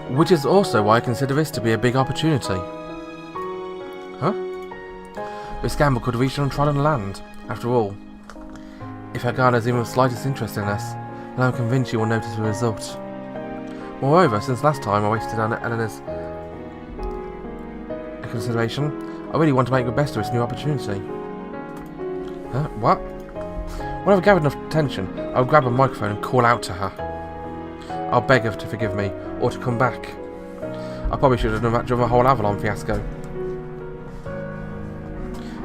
Which is also why I consider this to be a big opportunity. Huh? This gamble could reach untrodden land, after all. If Hagana has even the slightest interest in us, then I'm convinced she will notice the result. Moreover, since last time I wasted on Eleanor's consideration, I really want to make the best of this new opportunity. Huh? What? When I've gathered enough attention, I'll grab a microphone and call out to her. I'll beg her to forgive me, or to come back. I probably should have done that during the whole Avalon fiasco.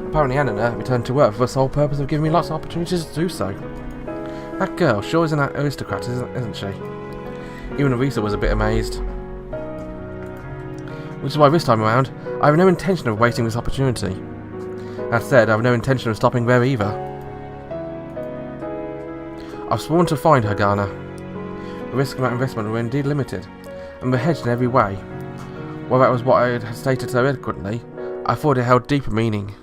Apparently Eleanor returned to work for the sole purpose of giving me lots of opportunities to do so. That girl sure is an aristocrat, isn't she? Even Arisa was a bit amazed. Which is why this time around, I have no intention of wasting this opportunity. That said, I have no intention of stopping there either. I've sworn to find Hagana. The risk of that investment were indeed limited, and were hedged in every way. While that was what I had stated so eloquently, I thought it held deeper meaning.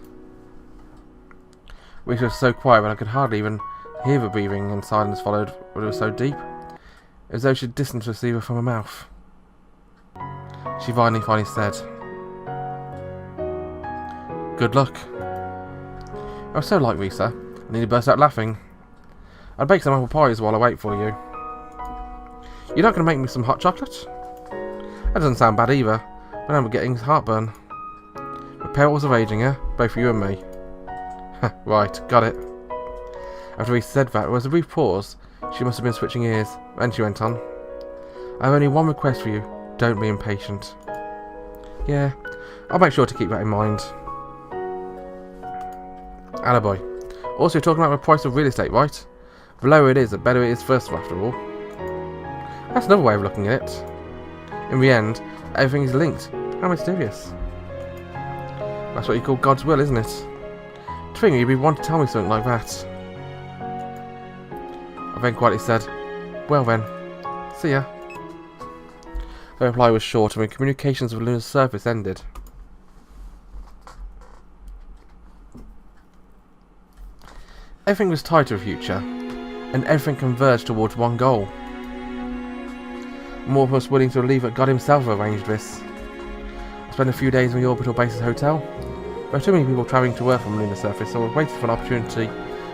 Which was so quiet that I could hardly even hear the breathing, and silence followed when it was so deep, as though she had distanced the receiver from her mouth. She finally said, "Good luck." I was so like Risa, I nearly burst out laughing. I'd bake some apple pies while I wait for you. You're not going to make me some hot chocolate? That doesn't sound bad either, but I'm getting heartburn. The perils are raging, eh? Both you and me. Right, got it. After Risa said that, there was a brief pause. She must have been switching ears. Then she went on. I have only one request for you. Don't be impatient. Yeah, I'll make sure to keep that in mind. Attaboy. Also, you're talking about the price of real estate, right? The lower it is, the better it is first after all. That's another way of looking at it. In the end, everything is linked. How mysterious. That's what you call God's will, isn't it? To think you'd be one to tell me something like that. I then quietly said, "Well then, see ya." The reply was short, and the communications with the lunar surface ended. Everything was tied to the future, and everything converged towards one goal. Morph was willing to believe that God himself arranged this. I spent a few days in the orbital base's hotel. There were too many people travelling to Earth from the lunar surface, so I waited for an opportunity,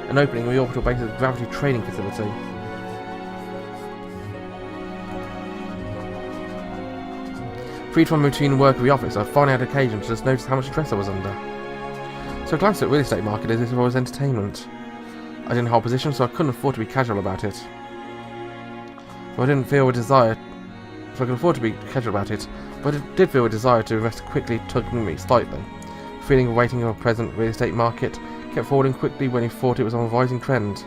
an opening in the orbital base's gravity training facility. Freed from routine work of the office, I finally had occasion to just notice how much stress I was under. So I glanced at the real estate market as if it was entertainment. I didn't hold position, so I couldn't afford to be casual about it. I didn't feel a desire, so I could afford to be casual about it, but I did feel a desire to invest quickly, tugging me slightly. The feeling of waiting on a present real estate market kept falling quickly when he thought it was on a rising trend.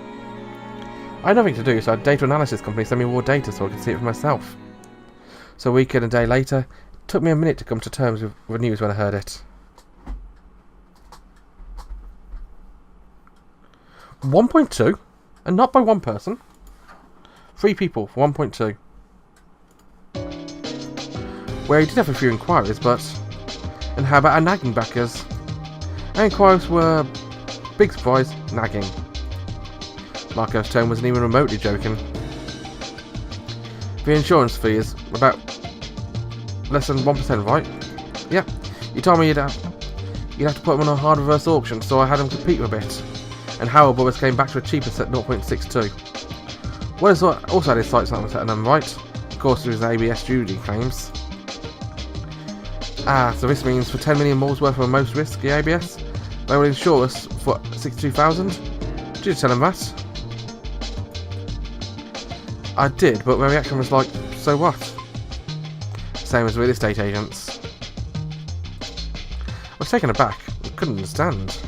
I had nothing to do, so I had a data analysis company send me raw data so I could see it for myself. So a week and a day later, it took me a minute to come to terms with the news when I heard it. 1.2? And not by one person? 3 people for 1.2. Well, he did have a few inquiries, but... And how about our nagging backers? Our inquiries were... Big surprise, nagging. Marco's tone wasn't even remotely joking. The insurance fee is about... less than 1%, right? Yeah. You told me you'd have to put them on a hard reverse auction, so I had them compete a bit. And Howard Brothers came back to a cheaper set 0.62. Well, it's also had his sights on setting them right. Of course, through his ABS duty claims. Ah, so this means for 10 million more's worth of most risky ABS, they will insure us for 62,000? Did you tell him that? I did, but their reaction was like, so what? Same as real estate agents. I was taken aback. I couldn't understand.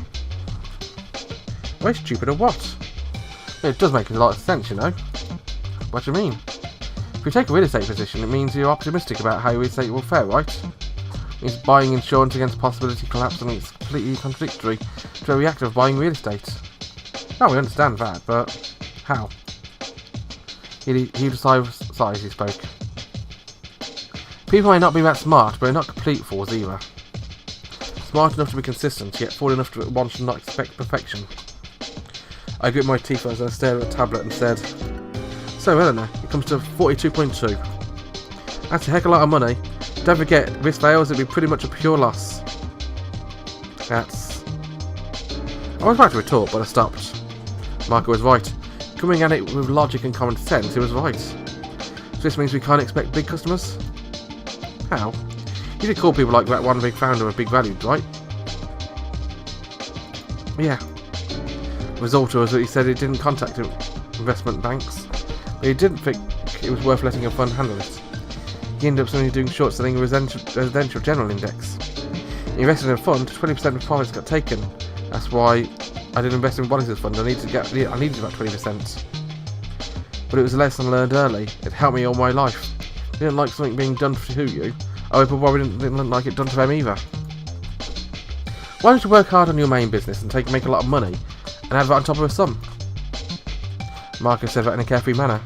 Very stupid or what? It does make a lot of sense, you know. What do you mean? If you take a real estate position, it means you're optimistic about how real estate will fare, right? It means buying insurance against possibility of collapse, and it's completely contradictory to a reactor of buying real estate. Now we understand that, but how? He decided size he spoke. People may not be that smart, but they're not complete fools either. Smart enough to be consistent, yet fool enough to at once not expect perfection. I grit my teeth as I stared at the tablet and said, "So Eleanor, it comes to 42.2. That's a heck of a lot of money. Don't forget, if this fails, it'll be pretty much a pure loss. That's... I was about to retort, but I stopped. Marco was right. Coming at it with logic and common sense, he was right. So this means we can't expect big customers? How? You did call people like that one big founder of big value, right? Yeah. The result was that he said he didn't contact investment banks, but he didn't think it was worth letting a fund handle it. He ended up suddenly doing short selling a residential general index. He invested in a fund, 20% of profits got taken. That's why I didn't invest in Wallace's fund. I needed about 20%. But it was a lesson learned early. It helped me all my life. I didn't like something being done to you. I hope I didn't like it done to them either. Why don't you work hard on your main business and make a lot of money and have that on top of a sum? Marco said that in a carefree manner.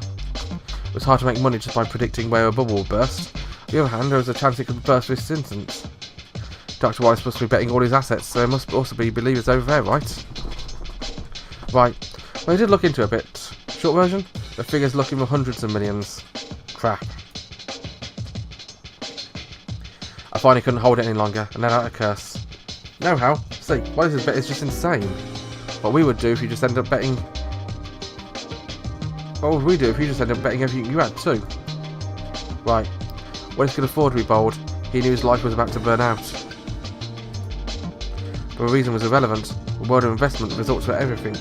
It was hard to make money just by predicting where a bubble would burst. On the other hand, there was a chance it could burst this instant. Dr. Wallace must be betting all his assets, so there must also be believers over there, right? Right. Well, I did look into it a bit. Short version? The figure's looking for hundreds of millions. Crap. I finally couldn't hold it any longer and let out a curse. No how? See, Wallace's bet is just insane. What we would do if you just end up betting... What would we do if you just end up betting everything you had too? Right. Wallace could afford to be bold. He knew his life was about to burn out. But the reason was irrelevant. The world of investment results were everything.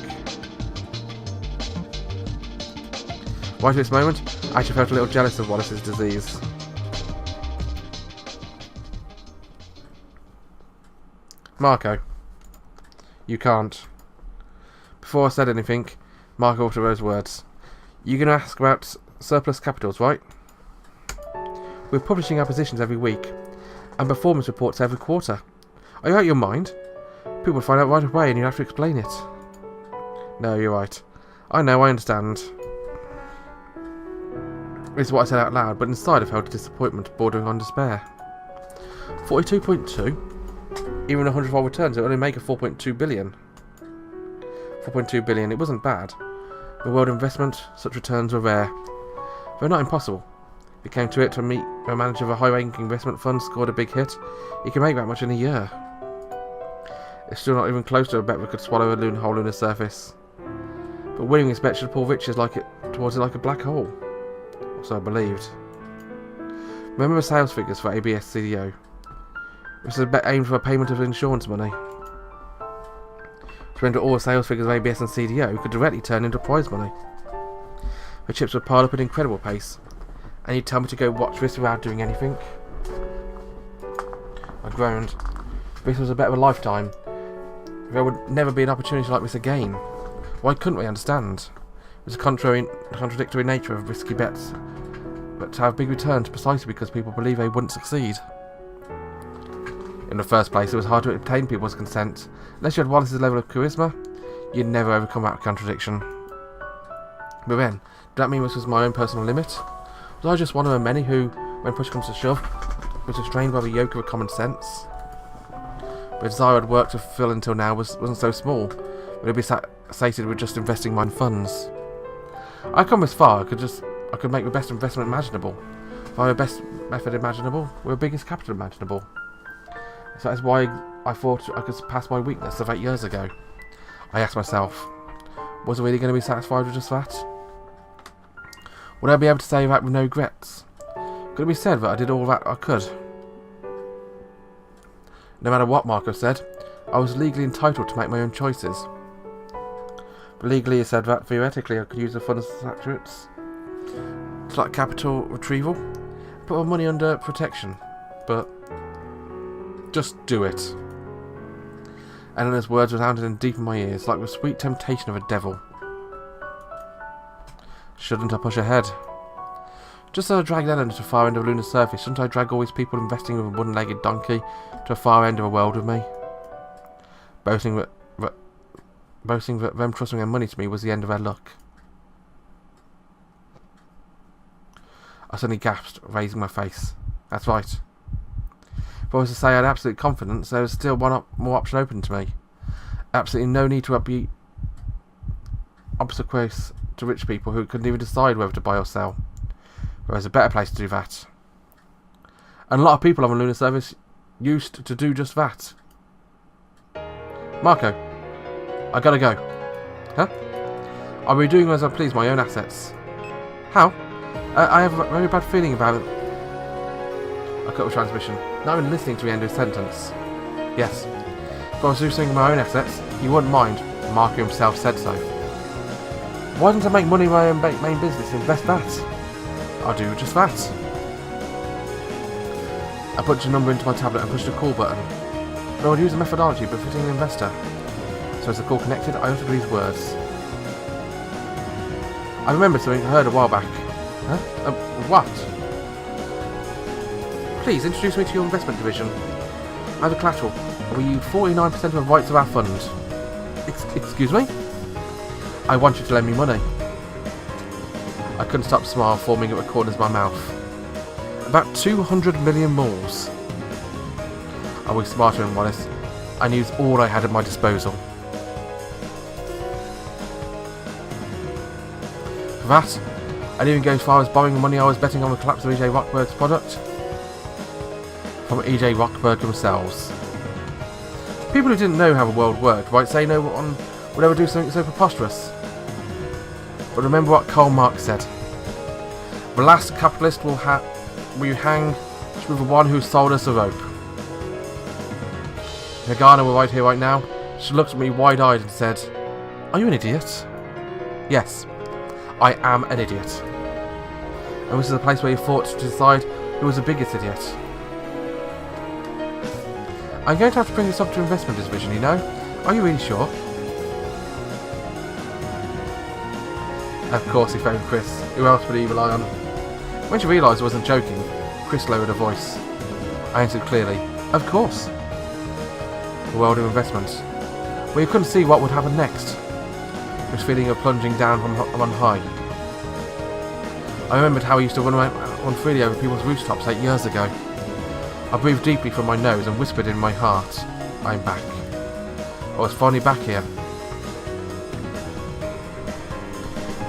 Right at this moment, I actually felt a little jealous of Wallace's disease. Marco. You can't. Before I said anything, Marco uttered those words. You're going to ask about surplus capitals, right? We're publishing our positions every week, and performance reports every quarter. Are you out of your mind? People would find out right away and you'd have to explain it. No, you're right. I know, I understand. This is what I said out loud, but inside I felt disappointment bordering on despair. 42.2? Even 100-fold returns, it would only make a 4.2 billion. 4.2 billion, it wasn't bad. In world investment, such returns were rare. They're not impossible. If it came to it, to meet a manager of a high-ranking investment fund scored a big hit, he can make that much in a year. It's still not even close to a bet we could swallow a whole lunar surface. But winning this bet should pull riches towards it like a black hole. Or so I believed. Remember the sales figures for ABS CDO. This is a bet aimed for a payment of insurance money. To render all the sales figures of ABS and CDO could directly turn into prize money. The chips would pile up at an incredible pace, and you'd tell me to go watch this without doing anything? I groaned. This was a bet of a lifetime. There would never be an opportunity like this again. Why couldn't we understand? It was a contradictory nature of risky bets, but to have big returns precisely because people believe they wouldn't succeed. In the first place, it was hard to obtain people's consent. Unless you had Wallace's level of charisma, you'd never overcome that contradiction. But then, did that mean this was my own personal limit? Was I just one of the many who, when push comes to shove, was restrained by the yoke of common sense? The desire I'd worked to fulfill until now wasn't so small, but it'd be sated with just investing my funds. I'd come this far, I could make the best investment imaginable. By the best method imaginable, with the biggest capital imaginable. So that's why I thought I could surpass my weakness of 8 years ago. I asked myself, was I really going to be satisfied with just that? Would I be able to say that with no regrets? Could it be said that I did all that I could? No matter what Marco said, I was legally entitled to make my own choices. But legally he said that theoretically I could use the funds as attributes, like capital retrieval, put my money under protection, but just do it. Eleanor's words resounded in deep in my ears, like the sweet temptation of a devil. Shouldn't I push ahead? Just as I dragged Eleanor to the far end of the lunar surface, shouldn't I drag all these people investing with a wooden-legged donkey to the far end of the world with me? Boasting that them trusting their money to me was the end of their luck. I suddenly gasped, raising my face. That's right. If I was to say I had absolute confidence, there was still one more option open to me. Absolutely no need to be obsequious to rich people who couldn't even decide whether to buy or sell. There was a better place to do that. And a lot of people on the lunar surface used to do just that. Marco, I gotta go. Huh? I'll be doing as I please my own assets. How? I have a very bad feeling about it. I cut the transmission, not even listening to the end of the sentence. Yes. If I was doing something with my own assets, you wouldn't mind. Marco himself said so. Why don't I make money in my own main business and invest that? I'll do just that. I put your number into my tablet and pushed the call button. But I would use a methodology befitting an investor. So as the call connected, I uttered these words. I remembered something I heard a while back. Huh? What? Please introduce me to your investment division. I have a collateral. We use 49% of the rights of our fund. Excuse me? I want you to lend me money. I couldn't stop smiling, forming at the corners of my mouth. About 200 million moles. I was smarter than Wallace. I used all I had at my disposal. For that, I didn't even go as far as borrowing the money I was betting on the collapse of E.J. Rockberg's product from E.J. Rockberg themselves. People who didn't know how the world worked might say no one would ever do something so preposterous. But remember what Karl Marx said. The last capitalist will hang with the one who sold us a rope. Nagana were right here, right now. She looked at me wide-eyed and said, "Are you an idiot?" Yes, I am an idiot. And this is a place where you fought to decide who was the biggest idiot. I'm going to have to bring this up to investment division, you know. Are you really sure? Of course he phoned Chris. Who else would he rely on? When she realised I wasn't joking, Chris lowered her voice. I answered clearly, "Of course." The world of investments, where you couldn't see what would happen next. This feeling of plunging down from on high. I remembered how I used to run freely over people's rooftops 8 years ago. I breathed deeply from my nose and whispered in my heart, "I'm back." I was finally back here.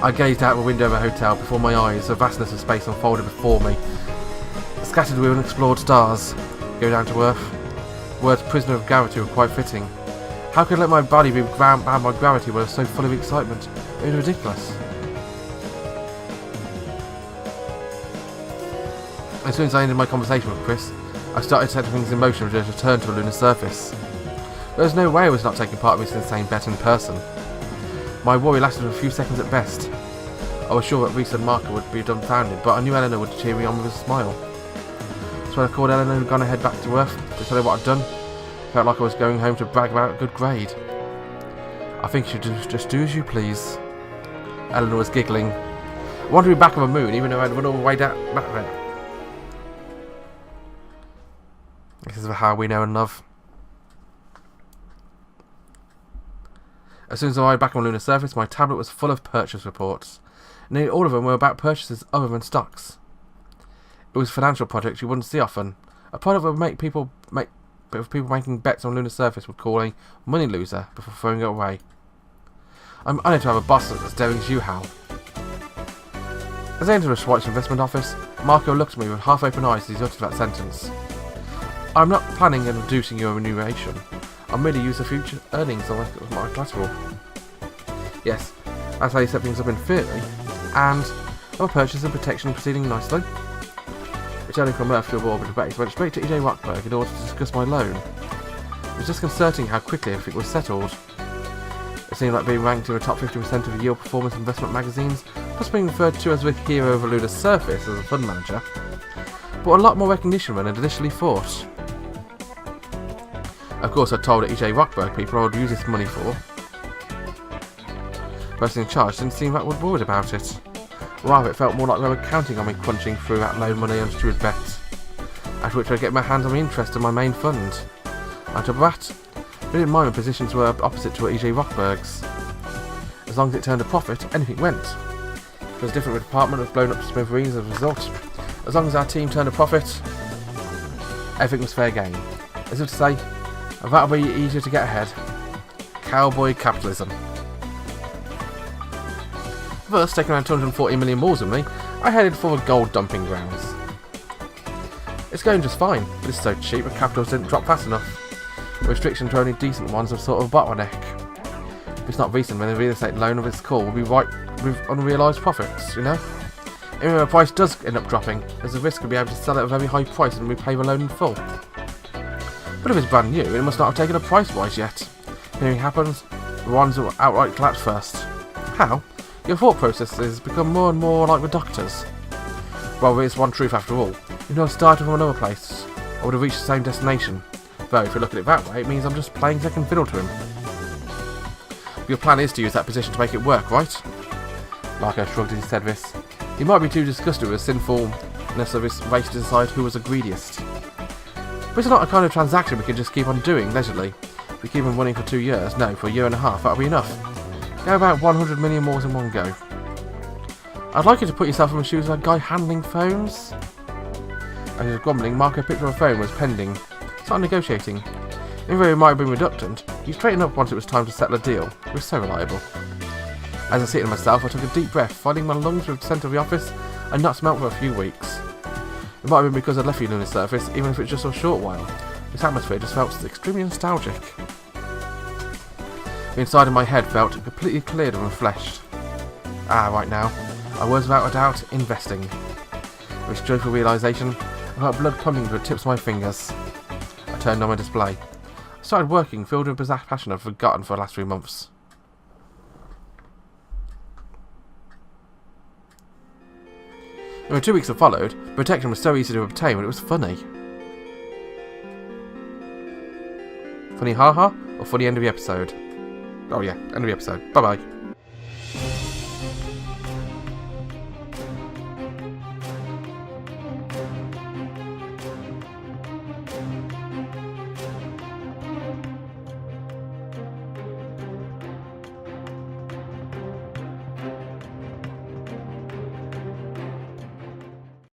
I gazed out the window of a hotel. Before my eyes, the vastness of space unfolded before me, scattered with unexplored stars. Go down to earth. Words "prisoner of gravity" were quite fitting. How could I let my body be bound by gravity when I was so full of excitement? It was ridiculous. As soon as I ended my conversation with Chris, I started setting things in motion to return to a lunar surface. There was no way I was not taking part in this insane bet in person. My worry lasted a few seconds at best. I was sure that Reese and Marco would be dumbfounded, but I knew Eleanor would cheer me on with a smile. So when I called Eleanor and gone ahead back to Earth to tell her what I'd done, felt like I was going home to brag about a good grade. I think you should just do as you please. Eleanor was giggling. I wanted to be back on the moon, even though I'd run all the way back there. This is how we know and love. As soon as I arrived back on the lunar surface, my tablet was full of purchase reports. Nearly all of them were about purchases other than stocks. It was financial projects you wouldn't see often. A product that would people making bets on the lunar surface would call a money loser before throwing it away. I'm honoured to have a boss as daring as you, Hal. As I entered the Schweitzer investment office, Marco looked at me with half-open eyes as he uttered that sentence. I'm not planning on reducing your remuneration. I'll merely use the future earnings of my collateral. Yes, that's how you set things up in theory. And our purchase and protection proceeding nicely. Returning from Earth to a orbit base, went straight to E.J. Rockberg in order to discuss my loan. It was disconcerting how quickly everything was settled. It seemed like being ranked in the top 50% of the yield performance investment magazines, plus being referred to as the hero of the lunar surface as a fund manager, but a lot more recognition than I'd initially thought. Of course, I told the E.J. Rockberg people I would use this money for. The person in charge didn't seem that worried about it. Rather, it felt more like they were counting on me crunching through that loan money on stupid bets, after which I'd get my hands on the interest in my main fund. On top of that, I didn't mind when positions were opposite to E.J. Rockberg's. As long as it turned a profit, anything went. If it was different, the department was blown up to smithereens as a result. As long as our team turned a profit, everything was fair game. As if to say, that'll be easier to get ahead. Cowboy capitalism. First, taking around 240 million moles with me, I headed for the gold dumping grounds. It's going just fine, but it's so cheap and capitals didn't drop fast enough. The restriction to only decent ones are sort of a bottleneck. If it's not recent, then the real estate loan of its core will be right with unrealised profits, you know? Even when the price does end up dropping, there's a risk of being able to sell it at a very high price and repay the loan in full. But if it's brand new, it must not have taken a price rise yet. If anything happens, the ones that will outright collapse first. How? Your thought processes become more and more like the Doctor's. Well, there is one truth after all. You know, I started from another place. I would have reached the same destination. Though, if you look at it that way, it means I'm just playing second fiddle to him. Your plan is to use that position to make it work, right? Larko shrugged as he said this. He might be too disgusted with the sinfulness of his race to decide who was the greediest. But it's not a kind of transaction we can just keep on doing leisurely. If we keep on running for 2 years, no, for a year and a half, that'll be enough. Go about 100 million more in one go. I'd like you to put yourself in the shoes of a guy handling phones. As he was grumbling, Marco picked up a phone was pending. Started negotiating. Even though he might have been reluctant, he straightened up once it was time to settle a deal. He was so reliable. As I seated myself, I took a deep breath, filling my lungs with the scent of the office and not smelt for a few weeks. It might have been because I'd left the lunar surface, even if it's just for a short while. This atmosphere just felt extremely nostalgic. The inside of my head felt completely cleared and refreshed. Right now, I was without a doubt investing. With this joyful realisation, I felt blood pumping through the tips of my fingers. I turned on my display. I started working, filled with a passion I'd forgotten for the last 3 months. In the 2 weeks that followed, protection was so easy to obtain when it was funny. Funny haha, or funny end of the episode? Oh yeah, end of the episode. Bye bye.